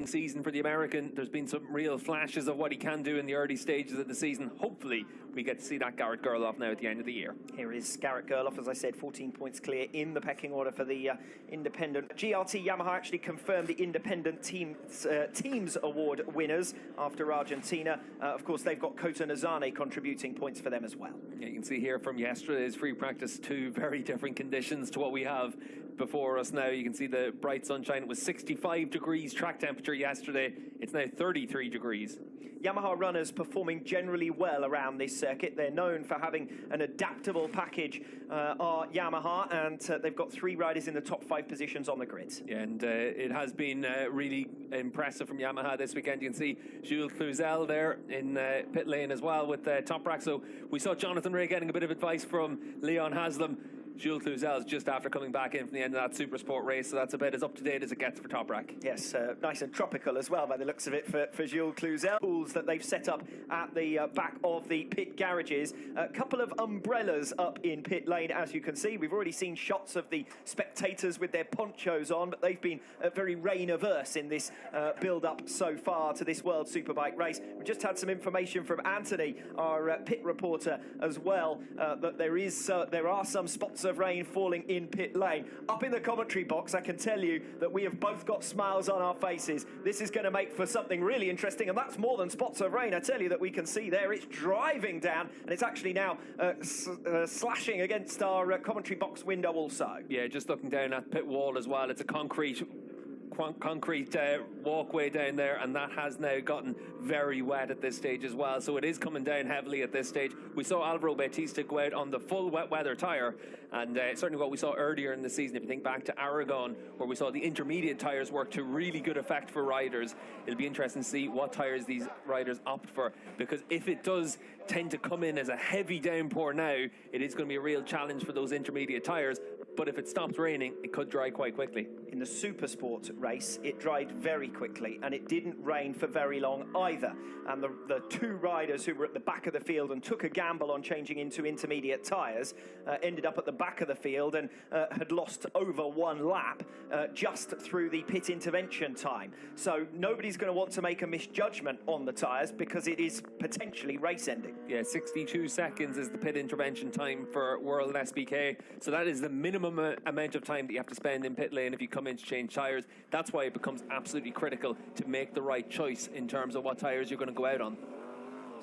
season for the American. There's been some real flashes of what he can do in the early stages of the season. Hopefully we get to see that Garrett Gerloff now at the end of the year. Here is Garrett Gerloff, as I said, 14 points clear in the pecking order for the independent. GRT Yamaha actually confirmed the independent teams award winners after Argentina. Of course, they've got Kota Nazane contributing points for them as well. Yeah, you can see here from yesterday's free practice, two very different conditions to what we have before us now. You can see the bright sunshine. It was 65 degrees track temperature yesterday. It's now 33 degrees. Yamaha runners performing generally well around this circuit. They're known for having an adaptable package, are Yamaha, and they've got 3 riders in the top 5 positions on the grid. Yeah, and it has been really impressive from Yamaha this weekend. You can see Jules Cluzel there in pit lane as well with Toprak. So we saw Jonathan Rea getting a bit of advice from Leon Haslam. Jules Cluzel is just after coming back in from the end of that Super Sport race, so that's about as up-to-date as it gets for Toprak. Yes, nice and tropical as well by the looks of it for Jules Cluzel. Pools that they've set up at the back of the pit garages. A couple of umbrellas up in pit lane, as you can see. We've already seen shots of the spectators with their ponchos on, but they've been very rain-averse in this build-up so far to this World Superbike race. We just had some information from Anthony, our pit reporter, as well, that there are some spots of rain falling in pit lane. Up in the commentary box, I can tell you that we have both got smiles on our faces. This is going to make for something really interesting, and that's more than spots of rain. I tell you that we can see there it's driving down, and it's actually now slashing against our commentary box window also. Yeah, just looking down at pit wall as well. It's a concrete walkway down there, and that has now gotten very wet at this stage as well, so it is coming down heavily at this stage. We saw Alvaro Bautista go out on the full wet weather tyre, and certainly what we saw earlier in the season, if you think back to Aragon, where we saw the intermediate tyres work to really good effect for riders. It'll be interesting to see what tyres these riders opt for, because if it does tend to come in as a heavy downpour now, it is going to be a real challenge for those intermediate tyres. But if it stops raining, it could dry quite quickly. In the Supersport race, it dried very quickly, and it didn't rain for very long either. And the 2 riders who were at the back of the field and took a gamble on changing into intermediate tyres ended up at the back of the field and had lost over 1 lap just through the pit intervention time. So nobody's going to want to make a misjudgment on the tyres because it is potentially race ending. Yeah, 62 seconds is the pit intervention time for World SBK. So that is the minimum amount of time that you have to spend in pit lane if you come in to change tyres. That's why it becomes absolutely critical to make the right choice in terms of what tyres you're going to go out on.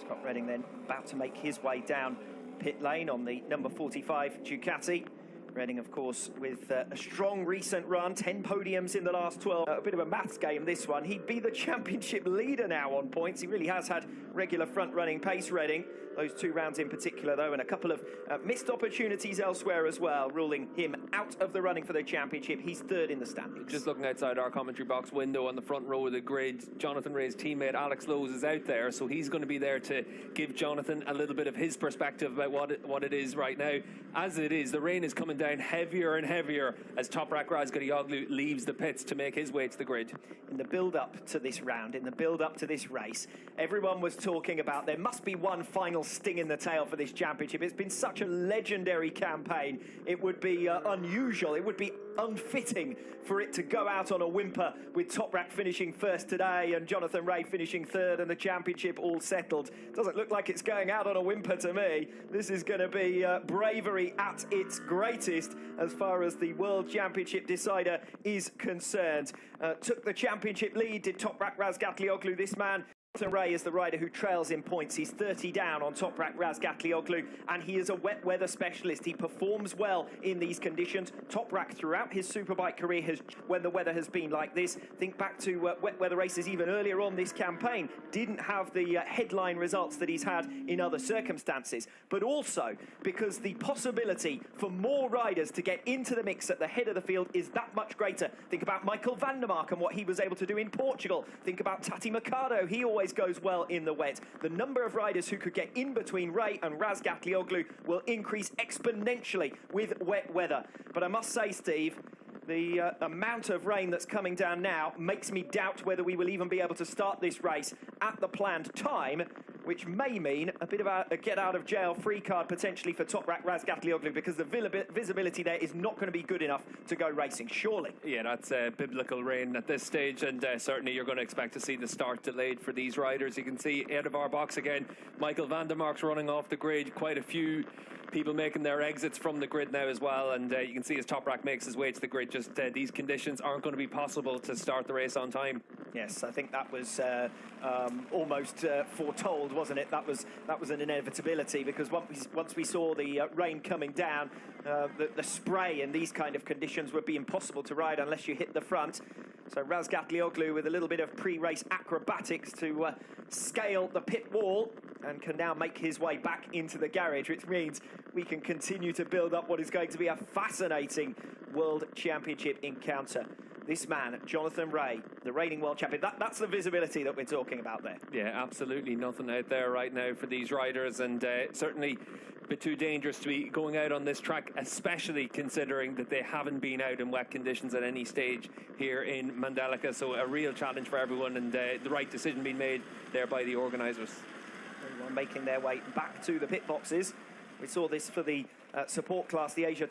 Scott Redding then about to make his way down pit lane on the number 45 Ducati. Redding, of course, with a strong recent run, 10 podiums in the last 12. A bit of a maths game, this one. He'd be the championship leader now on points. He really has had regular front-running pace, Redding. Those 2 rounds in particular, though, and a couple of missed opportunities elsewhere as well, ruling him out of the running for the championship. He's 3rd in the standings. Just looking outside our commentary box window on the front row of the grid, Jonathan Rea's teammate Alex Lowes is out there, so he's going to be there to give Jonathan a little bit of his perspective about what it is right now. As it is, the rain is coming down heavier and heavier as Toprak Razgatlioglu leaves the pits to make his way to the grid. In the build-up to this round, in the build-up to this race, everyone was talking about there must be one final sting in the tail for this championship. It's been such a legendary campaign. It would be unusual. It would be unfitting for it to go out on a whimper with Toprak finishing 1st today and Jonathan Rea finishing 3rd and the championship all settled. Doesn't look like it's going out on a whimper to me. This is going to be bravery at its greatest as far as the World Championship decider is concerned. Took the championship lead, did Toprak Razgatlioglu, this man. Jonathan Rea is the rider who trails in points. He's 30 down on Toprak Razgatlioglu, and he is a wet weather specialist. He performs well in these conditions. Toprak, throughout his Superbike career, when the weather has been like this, think back to wet weather races even earlier on this campaign, didn't have the headline results that he's had in other circumstances. But also because the possibility for more riders to get into the mix at the head of the field is that much greater. Think about Michael van der Mark and what he was able to do in Portugal. Think about Tati Mercado. He always goes well in the wet. The number of riders who could get in between Rea and Razgatlioglu will increase exponentially with wet weather. But I must say, Steve, the amount of rain that's coming down now makes me doubt whether we will even be able to start this race at the planned time which may mean a bit of a get-out-of-jail-free card potentially for Toprak Razgatlioglu, because the visibility there is not going to be good enough to go racing, surely. Yeah, that's biblical rain at this stage, and certainly you're going to expect to see the start delayed for these riders. You can see out of our box again, Michael van der Mark's running off the grid. Quite a few people making their exits from the grid now as well, and you can see as Toprak makes his way to the grid, just these conditions aren't going to be possible to start the race on time. Yes, I think that was almost foretold, wasn't it? That was an inevitability, because once we saw the rain coming down, the spray in these kind of conditions would be impossible to ride unless you hit the front. So Razgatlioglu with a little bit of pre-race acrobatics to scale the pit wall, and can now make his way back into the garage, which means we can continue to build up what is going to be a fascinating World Championship encounter. This man, Jonathan Rea, the reigning world champion, that's the visibility that we're talking about there. Yeah, absolutely nothing out there right now for these riders, and certainly a bit too dangerous to be going out on this track, especially considering that they haven't been out in wet conditions at any stage here in Mandalika. So a real challenge for everyone, and the right decision being made there by the organisers. Everyone making their way back to the pit boxes. We saw this for the support class, the Asia